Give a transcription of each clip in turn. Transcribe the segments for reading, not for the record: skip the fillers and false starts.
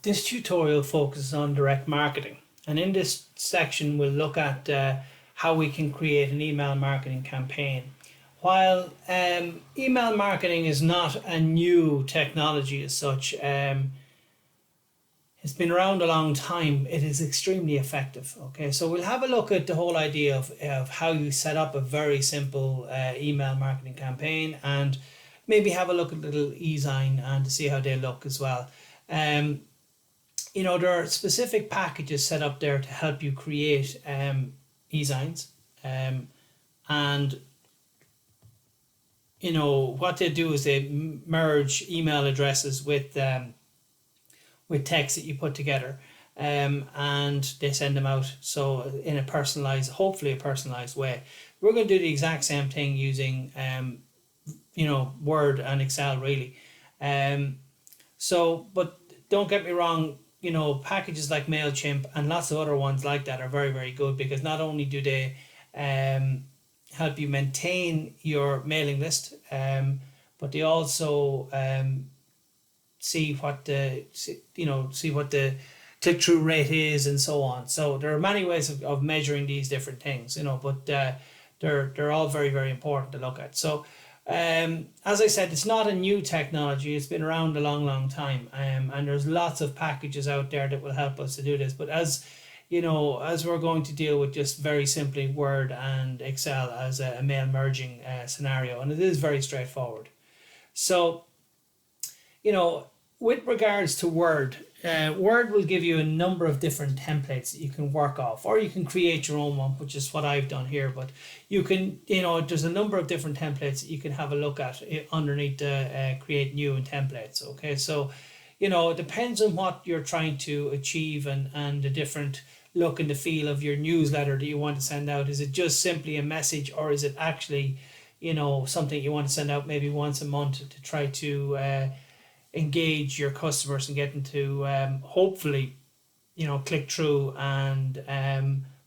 This tutorial focuses on direct marketing, and in this section we'll look at how we can create an email marketing campaign. While email marketing is not a new technology as such, it's been around a long time. It is extremely effective. Okay, so we'll have a look at the whole idea of how you set up a very simple email marketing campaign, and maybe have a look at little e-sign and to see how they look as well. There are specific packages set up there to help you create e-signs, and what they do is they merge email addresses with text that you put together, and they send them out, so in a personalized, hopefully a personalized way. We're going to do the exact same thing using Word and Excel, really. But don't get me wrong, packages like MailChimp and lots of other ones like that are very, very good, because not only do they help you maintain your mailing list, but they also see what the click-through rate is and so on. So there are many ways of measuring these different things, but they're all very, very important to look at. So as I said, it's not a new technology. It's been around a long, long time, and there's lots of packages out there that will help us to do this. But as we're going to deal with just very simply Word and Excel as a mail merging scenario, and it is very straightforward. So, with regards to Word, Word will give you a number of different templates that you can work off, or you can create your own one, which is what I've done here. But you can, there's a number of different templates that you can have a look at underneath the create new and templates. Okay, so it depends on what you're trying to achieve and the different look and the feel of your newsletter that you want to send out. Is it just simply a message, or is it actually something you want to send out maybe once a month to try to engage your customers and get them to hopefully click through and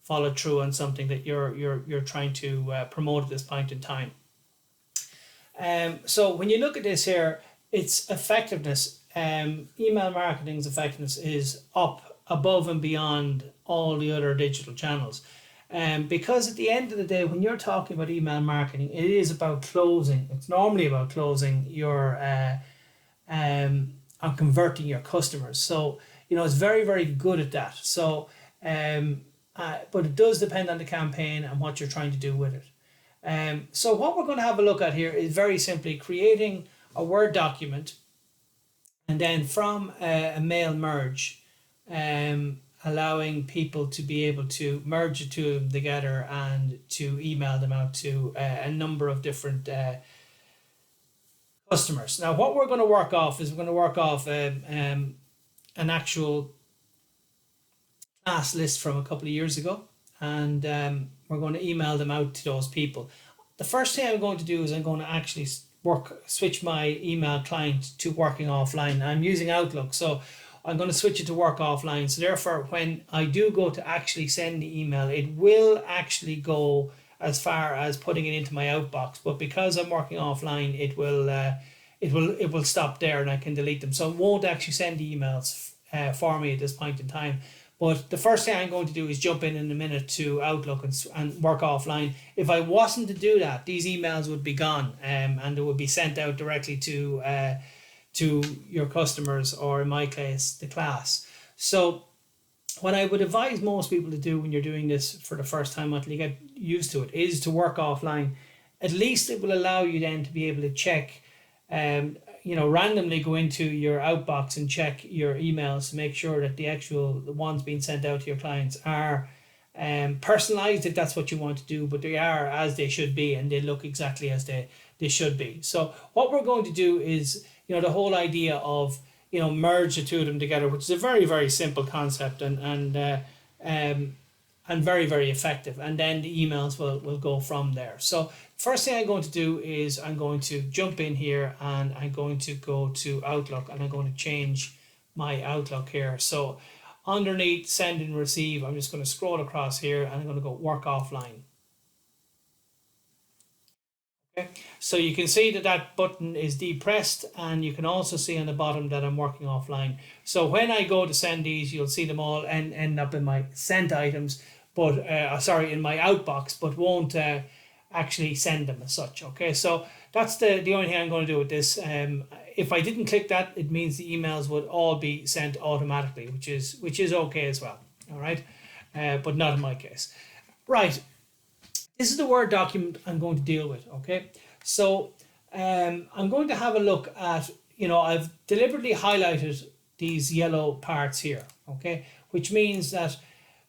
follow through on something that you're trying to promote at this point in time. So when you look at this here, its effectiveness, email marketing's effectiveness is up above and beyond all the other digital channels. Because at the end of the day, when you're talking about email marketing, it is about closing. It's normally about closing your on converting your customers. So it's very, very good at that. So but it does depend on the campaign and what you're trying to do with it. So what we're going to have a look at here is very simply creating a Word document, and then from a mail merge, allowing people to be able to merge the two of them together and to email them out to a number of different customers. Now, what we're going to work off is an actual class list from a couple of years ago, and we're going to email them out to those people. The first thing I'm going to do is I'm going to actually switch my email client to working offline. I'm using Outlook, so I'm going to switch it to work offline. So therefore, when I do go to actually send the email, it will actually go as far as putting it into my outbox, but because I'm working offline, it will stop there and I can delete them. So it won't actually send the emails for me at this point in time. But the first thing I'm going to do is jump in a minute to Outlook and work offline. If I wasn't to do that, these emails would be gone, and they would be sent out directly to your customers, or in my case, the class. So what I would advise most people to do when you're doing this for the first time until you get used to it is to work offline. At least it will allow you then to be able to check, randomly go into your outbox and check your emails to make sure that the ones being sent out to your clients are personalized, if that's what you want to do, but they are as they should be and they look exactly as they should be. So what we're going to do is, the whole idea of merge the two of them together, which is a very, very simple concept and very, very effective. And then the emails will go from there. So first thing I'm going to do is I'm going to jump in here and I'm going to go to Outlook, and I'm going to change my Outlook here. So underneath send and receive, I'm just going to scroll across here and I'm going to go work offline. Okay, so you can see that that button is depressed, and you can also see on the bottom that I'm working offline. So when I go to send these, you'll see them all end up in my sent items, but sorry, in my outbox, but won't actually send them as such. Okay, so that's the only thing I'm going to do with this. If I didn't click that, it means the emails would all be sent automatically, which is okay as well. All right, but not in my case. Right. This is the Word document I'm going to deal with, okay? So I'm going to have a look at, I've deliberately highlighted these yellow parts here, okay? Which means that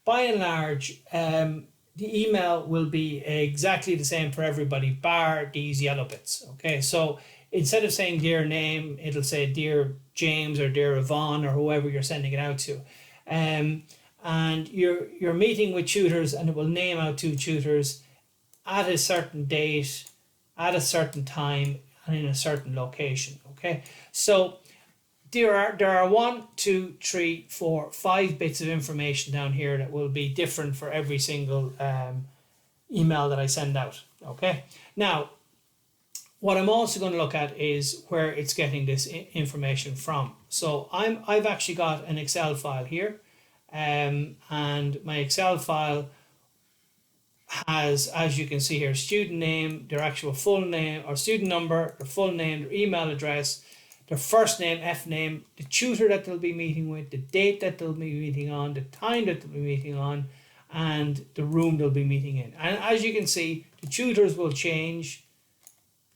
by and large, the email will be exactly the same for everybody, bar these yellow bits, okay? So instead of saying dear name, it'll say dear James or dear Yvonne or whoever you're sending it out to. And you're meeting with tutors, and it will name out 2 tutors at a certain date, at a certain time, and in a certain location. Okay, so there are 1, 2, 3, 4, 5 bits of information down here that will be different for every single email that I send out. Okay, now what I'm also going to look at is where it's getting this information from. So I've actually got an Excel file here, and my Excel file has, as you can see here, student name, their actual full name, or student number, their full name, their email address, their first name, F name, the tutor that they'll be meeting with, the date that they'll be meeting on, the time that they'll be meeting on, and the room they'll be meeting in. And as you can see, the tutors will change,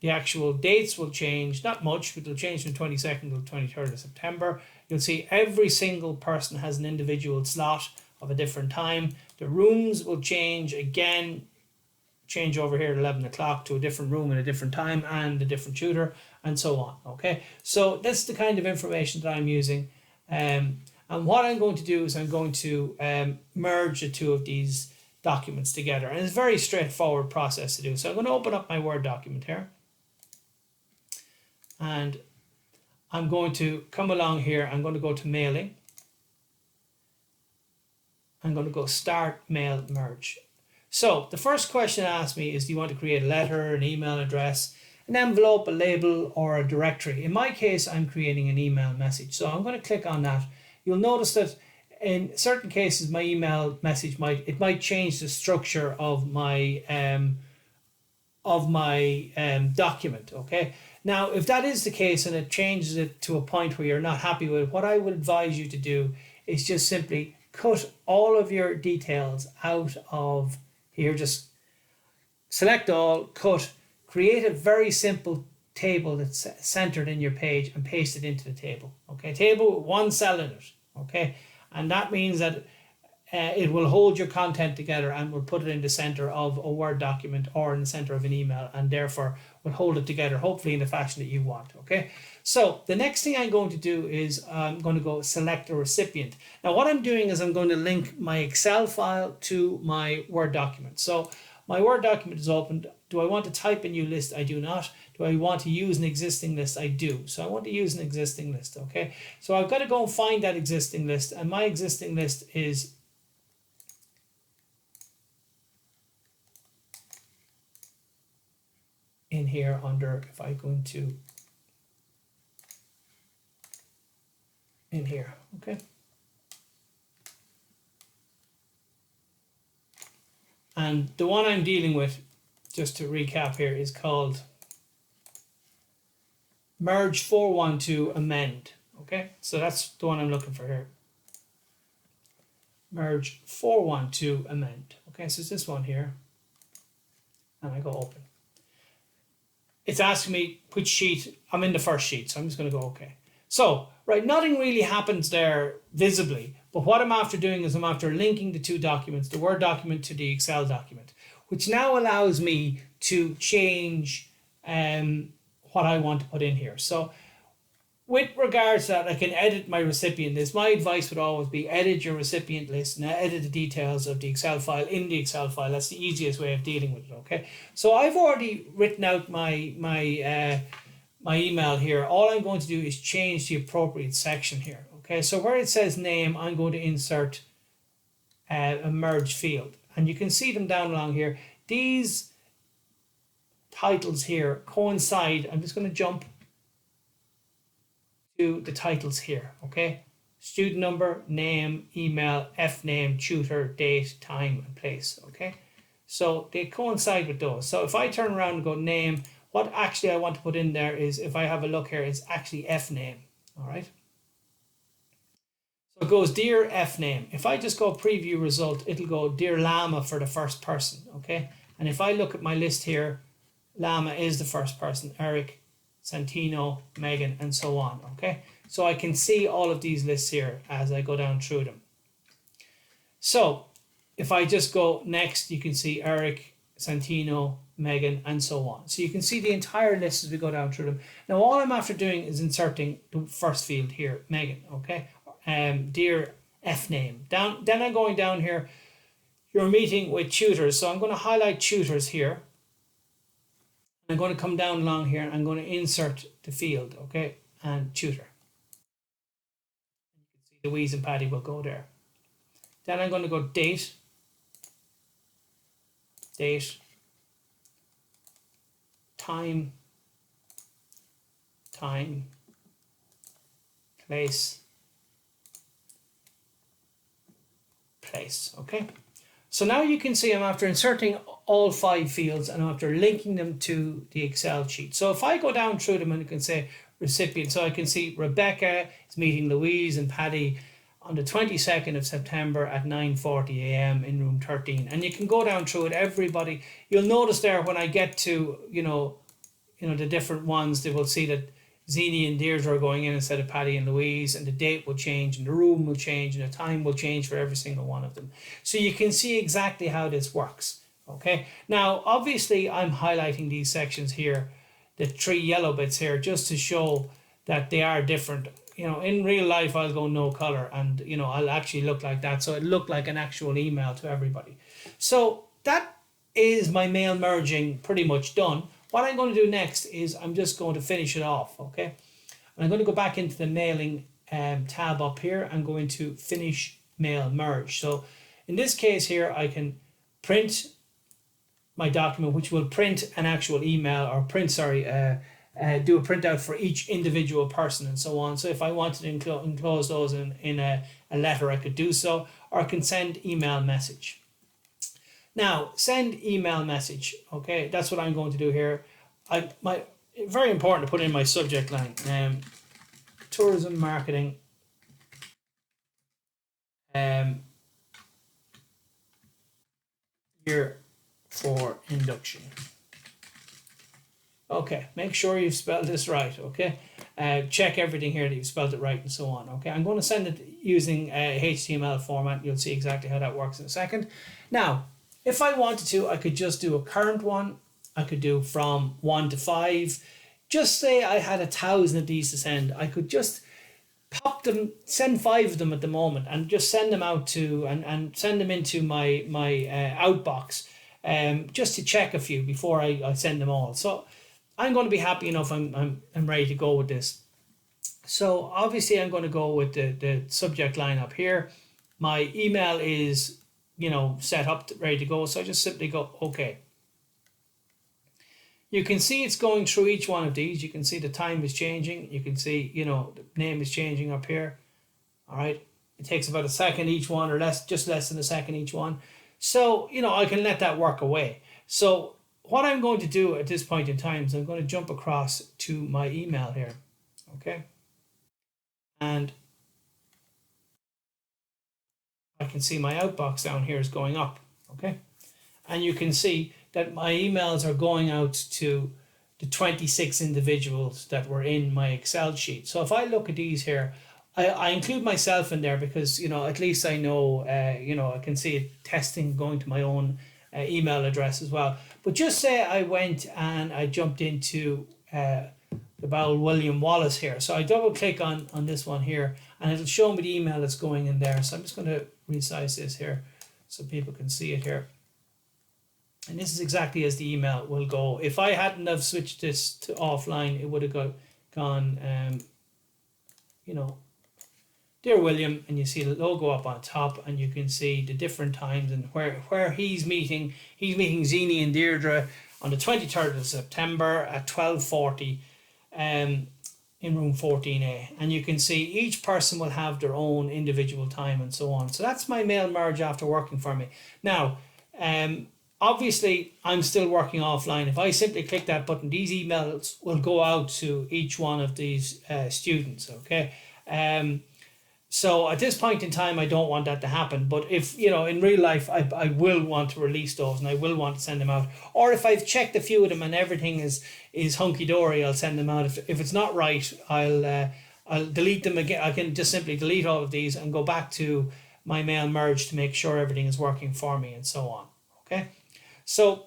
the actual dates will change, not much, but they'll change from 22nd to 23rd of September. You'll see every single person has an individual slot of a different time. The rooms will change again, change over here at 11 o'clock to a different room at a different time and a different tutor, and so on. Okay, so that's the kind of information that I'm using. And what I'm going to do is I'm going to merge the 2 of these documents together. And it's a very straightforward process to do. So I'm going to open up my Word document here. And I'm going to come along here. I'm going to go to mailing. I'm going to go start mail merge. So the first question it asks me is, do you want to create a letter, an email address, an envelope, a label, or a directory? In my case, I'm creating an email message. So I'm going to click on that. You'll notice that in certain cases, my email message might change the structure of my document. Okay. Now, if that is the case and it changes it to a point where you're not happy with it, what I would advise you to do is just simply cut all of your details out of here. Just select all, cut, create a very simple table that's centered in your page and paste it into the table. Okay, table with 1 cell in it. Okay, and that means that it will hold your content together and will put it in the center of a Word document or in the center of an email, and therefore will hold it together, hopefully in the fashion that you want. Okay, so the next thing I'm going to do is I'm going to go select a recipient. Now what I'm doing is I'm going to link my Excel file to my Word document. So my Word document is opened. Do I want to type a new list? I do not. Do I want to use an existing list? I do. So I want to use an existing list. Okay, so I've got to go and find that existing list, and my existing list is in here under, if I go into in here. Okay, and the one I'm dealing with, just to recap here, is called merge 412 amend. Okay, so that's the one I'm looking for here. Merge 412 amend. Okay, so it's this one here, and I go open. It's asking me which sheet. I'm in the first sheet, so I'm just going to go okay. So, right, nothing really happens there visibly, but what I'm after doing is I'm after linking the 2 documents, the Word document to the Excel document, which now allows me to change what I want to put in here. So with regards to that, I can edit my recipient list. My advice would always be edit your recipient list and edit the details of the Excel file in the Excel file. That's the easiest way of dealing with it. Okay, so I've already written out my email here. All I'm going to do is change the appropriate section here. Okay, so where it says name, I'm going to insert a merge field, and you can see them down along here. These titles here coincide. I'm just going to jump to the titles here, okay? Student number, name, email, F name, tutor, date, time, and place, okay? So they coincide with those. So if I turn around and go name, what actually I want to put in there is, if I have a look here, it's actually F name, all right? So it goes dear F name. If I just go preview result, it'll go dear Llama for the first person, okay? And if I look at my list here, Llama is the first person, Eric, Santino, Megan, and so on, okay? So I can see all of these lists here as I go down through them. So if I just go next, you can see Eric, Santino, Megan, and so on. So you can see the entire list as we go down through them. Now all I'm after doing is inserting the first field here, Megan, okay? Dear F name. Then I'm going down here, you're meeting with tutors. So I'm going to highlight tutors here. I'm going to come down along here and I'm going to insert the field, okay? And tutor. You can see Louise and Patty will go there. Then I'm going to go date, time, place, okay? So now you can see I'm after inserting all 5 fields and I'm after linking them to the Excel sheet. So if I go down through them and I can say recipient, so I can see Rebecca is meeting Louise and Patty on the 22nd of September at 9:40 a.m. in room 13. And you can go down through it, everybody. You'll notice there when I get to, the different ones, they will see that Zini and Deirdre are going in instead of Patty and Louise, and the date will change and the room will change and the time will change for every single one of them. So you can see exactly how this works, okay? Now, obviously, I'm highlighting these sections here, the 3 yellow bits here, just to show that they are different. In real life, I'll go no color and, I'll actually look like that. So it looked like an actual email to everybody. So that is my mail merging pretty much done. What I'm going to do next is I'm just going to finish it off, okay? And I'm going to go back into the mailing tab up here. I'm going to finish mail merge. So in this case here, I can print my document, which will print an actual email or do a printout for each individual person and so on. So if I wanted to enclose those in a letter, I could do so, or I can send email message. Now, send email message, okay? That's what I'm going to do here. Very important to put in my subject line, tourism marketing, year for induction. Okay, make sure you've spelled this right, okay? Check everything here that you've spelled it right and so on, okay? I'm going to send it using HTML format. You'll see exactly how that works in a second. Now, if I wanted to, I could just do a current one. I could do from 1 to 5. Just say I had 1,000 of these to send. I could just pop them, send 5 of them at the moment and just send them out to, and send them into my outbox just to check a few before I send them all. So I'm going to be happy enough. I'm ready to go with this. So obviously I'm going to go with the subject line up here. My email is, set up, ready to go. So I just simply go, okay. You can see it's going through each one of these. You can see the time is changing. You can see, the name is changing up here. All right. It takes about a second each one, or just less than a second each one. So, I can let that work away. So what I'm going to do at this point in time is I'm going to jump across to my email here. Okay. And I can see my outbox down here is going up, okay? And you can see that my emails are going out to the 26 individuals that were in my Excel sheet. So if I look at these here, I include myself in there because, at least I know, I can see it testing going to my own email address as well. But just say I went and I jumped into the Bowell William Wallace here. So I double click on this one here and it'll show me the email that's going in there. So I'm just going to resize this here so people can see it here. And this is exactly as the email will go. If I hadn't have switched this to offline, it would have gone, Dear William, and you see the logo up on top and you can see the different times and where he's meeting Zini and Deirdre on the 23rd of September at 12:40 in room 14A. And you can see each person will have their own individual time and so on. So that's my mail merge after working for me. Now, obviously, I'm still working offline. If I simply click that button, these emails will go out to each one of these students, okay? So at this point in time, I don't want that to happen. But if, in real life, I will want to release those and I will want to send them out. Or if I've checked a few of them and everything is hunky-dory, I'll send them out. If it's not right, I'll delete them again. I can just simply delete all of these and go back to my mail merge to make sure everything is working for me and so on. Okay? So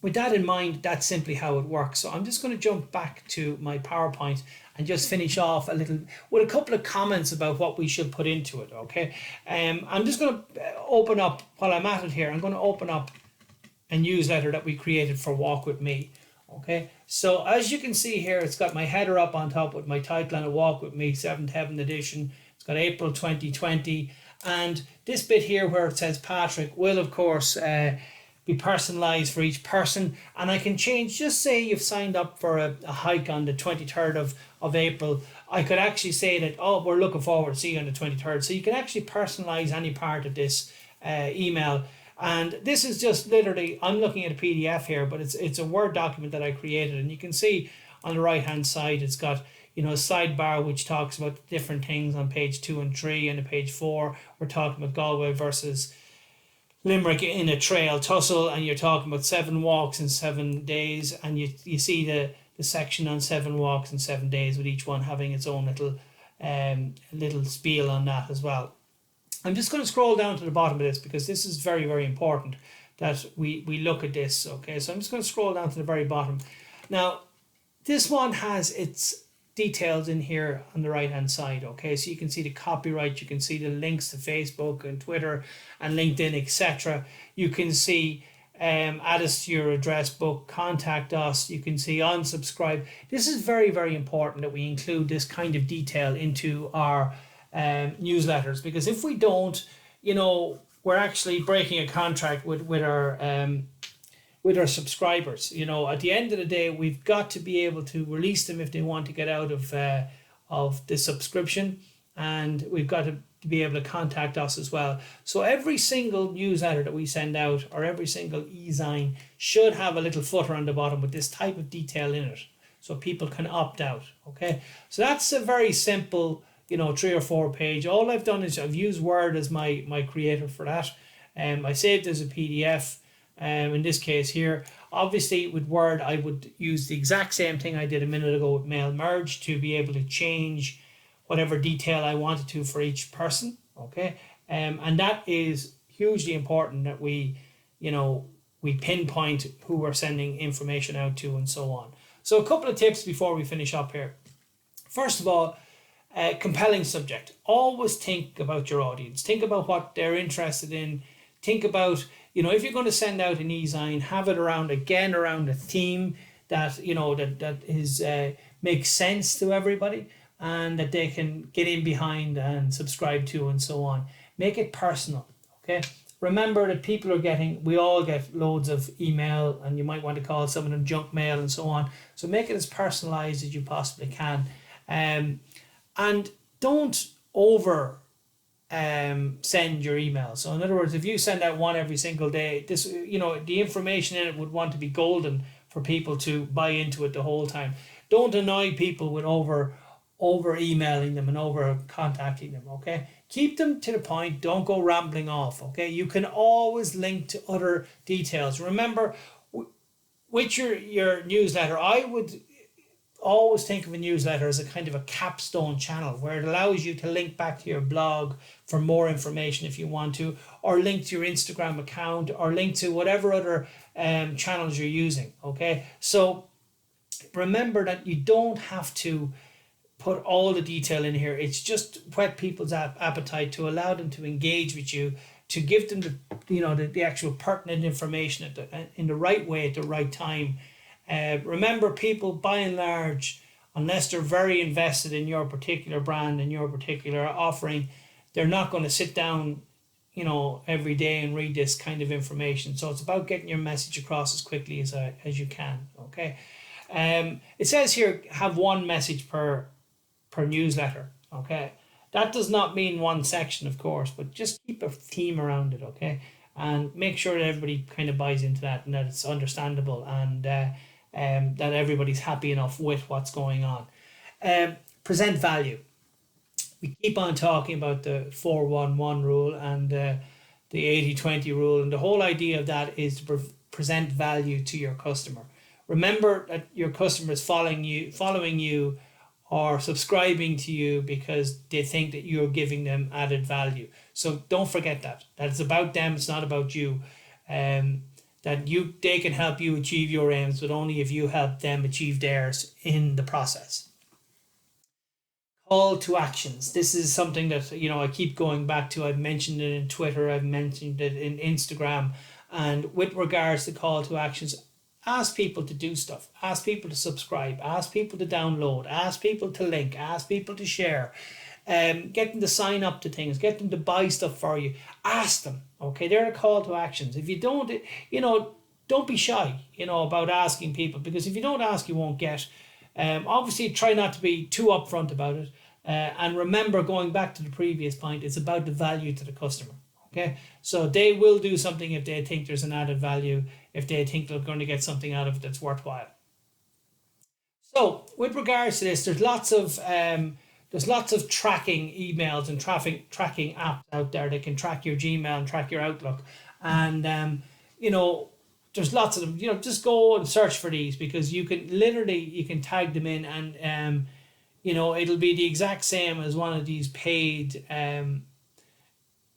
with that in mind, that's simply how it works. So I'm just going to jump back to my PowerPoint and just finish off a little with a couple of comments about what we should put into it, okay? I'm just going to open up, while I'm at it here, I'm going to open up a newsletter that we created for Walk With Me, okay? So as you can see here, it's got my header up on top with my title and Walk With Me, 7th Heaven Edition. It's got April 2020. And this bit here where it says Patrick will, of course, be personalized for each person, and I can change, just say you've signed up for a hike on the 23rd of April. I could actually say that, oh, we're looking forward to seeing you on the 23rd. So you can actually personalize any part of this email. And this is just literally, I'm looking at a PDF here, but it's a Word document that I created, and you can see on the right hand side it's got a sidebar which talks about different things on page 2 and 3, and on page 4 we're talking about Galway versus Limerick in a trail tussle, and you're talking about 7 walks in 7 days, and you see the section on 7 walks in 7 days, with each one having its own little spiel on that as well. I'm just going to scroll down to the bottom of this because this is very, very important that we look at this, okay? So I'm just going to scroll down to the very bottom. Now, this one has its details in here on the right hand side, okay? So you can see the copyright, you can see the links to Facebook and Twitter and LinkedIn, etc. You can see add us to your address book, contact us, you can see unsubscribe. This is very, very important that we include this kind of detail into our newsletters, because if we don't, we're actually breaking a contract with our subscribers. At the end of the day, we've got to be able to release them if they want to get out of the subscription, and we've got to be able to contact us as well. So every single newsletter that we send out, or every single e-sign, should have a little footer on the bottom with this type of detail in it, so people can opt out. Okay, so that's a very simple 3 or 4 page. All I've done is I've used Word as my creator for that. I saved it as a PDF. In this case here, obviously with Word, I would use the exact same thing I did a minute ago with Mail Merge to be able to change whatever detail I wanted to for each person, okay? And that is hugely important that we pinpoint who we're sending information out to and so on. So a couple of tips before we finish up here. First of all, compelling subject. Always think about your audience. Think about what they're interested in. Think about, if you're going to send out an e-sign, have it around a theme that, that is makes sense to everybody and that they can get in behind and subscribe to and so on. Make it personal, okay? Remember that we all get loads of email, and you might want to call some of them junk mail and so on. So make it as personalized as you possibly can. And don't send your email. So in other words, if you send out one every single day, this the information in it would want to be golden for people to buy into it the whole time. Don't annoy people with over emailing them and over contacting them, okay? Keep them to the point. Don't go rambling off, okay? You can always link to other details. Remember, with your newsletter, I would always think of a newsletter as a kind of a capstone channel where it allows you to link back to your blog for more information if you want to, or link to your Instagram account, or link to whatever other channels you're using, okay? So remember that you don't have to put all the detail in here. It's just whet people's appetite to allow them to engage with you, to give them the actual pertinent information in the right way at the right time. Remember, people by and large, unless they're very invested in your particular brand and your particular offering, they're not going to sit down every day and read this kind of information. So it's about getting your message across as quickly as you can. Okay. It says here, have one message per newsletter. Okay. That does not mean one section, of course, but just keep a theme around it. Okay. And make sure that everybody kind of buys into that and that it's understandable, and that everybody's happy enough with what's going on. Present value. We keep on talking about the 4-1-1 rule and the 80-20 rule, and the whole idea of that is to present value to your customer. Remember that your customer is following you or subscribing to you because they think that you're giving them added value. So don't forget that it's about them, it's not about you. That they can help you achieve your aims, but only if you help them achieve theirs in the process. Call to actions. This is something that I keep going back to. I've mentioned it in Twitter, I've mentioned it in Instagram, and with regards to call to actions, ask people to do stuff, ask people to subscribe, ask people to download, ask people to link, ask people to share, get them to sign up to things, get them to buy stuff for you. Ask them. Okay, they're a call to actions. If you don't, don't be shy, about asking people, because if you don't ask, you won't get. Obviously, try not to be too upfront about it. And remember, going back to the previous point, it's about the value to the customer. Okay, so they will do something if they think there's an added value, if they think they're going to get something out of it that's worthwhile. So, with regards to this, there's lots of tracking emails and tracking apps out there that can track your Gmail and track your Outlook, and there's lots of them. Just go and search for these, because you can tag them in, and it'll be the exact same as one of these paid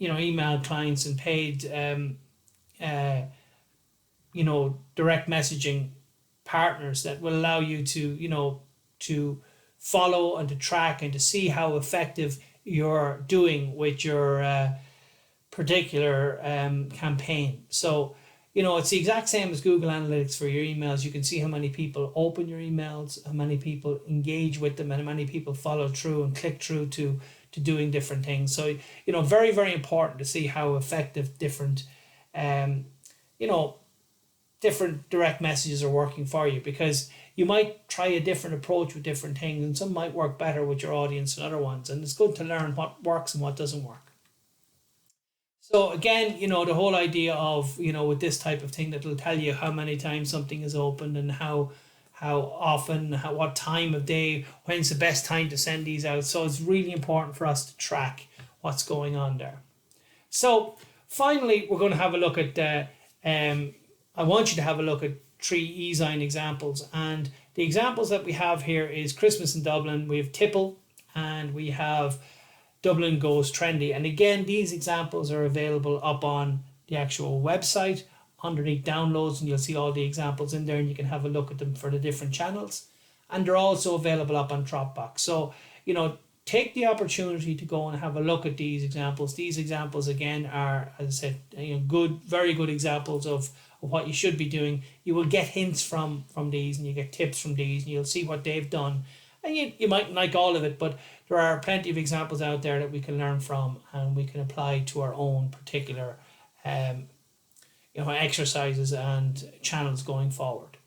email clients and paid direct messaging partners that will allow you to follow and to track and to see how effective you're doing with your particular campaign. So it's the exact same as Google Analytics for your emails. You can see how many people open your emails, how many people engage with them, and how many people follow through and click through to doing different things. So, very, very important to see how effective different different direct messages are working for you, because you might try a different approach with different things, and some might work better with your audience than other ones. And it's good to learn what works and what doesn't work. So again, the whole idea of, with this type of thing, that will tell you how many times something is opened and how often, what time of day, when's the best time to send these out. So it's really important for us to track what's going on there. So finally, we're going to have a look at, I want you to have a look at 3 eZine examples. And the examples that we have here is Christmas in Dublin, we have Tipple, and we have Dublin Goes Trendy. And again, these examples are available up on the actual website underneath downloads, and you'll see all the examples in there, and you can have a look at them for the different channels. And they're also available up on Dropbox. So, take the opportunity to go and have a look at these examples. These examples, again, are, as I said, good, very good examples of what you should be doing. You will get hints from these, and you get tips from these, and you'll see what they've done. And you mightn't like all of it, but there are plenty of examples out there that we can learn from, and we can apply to our own particular exercises and channels going forward.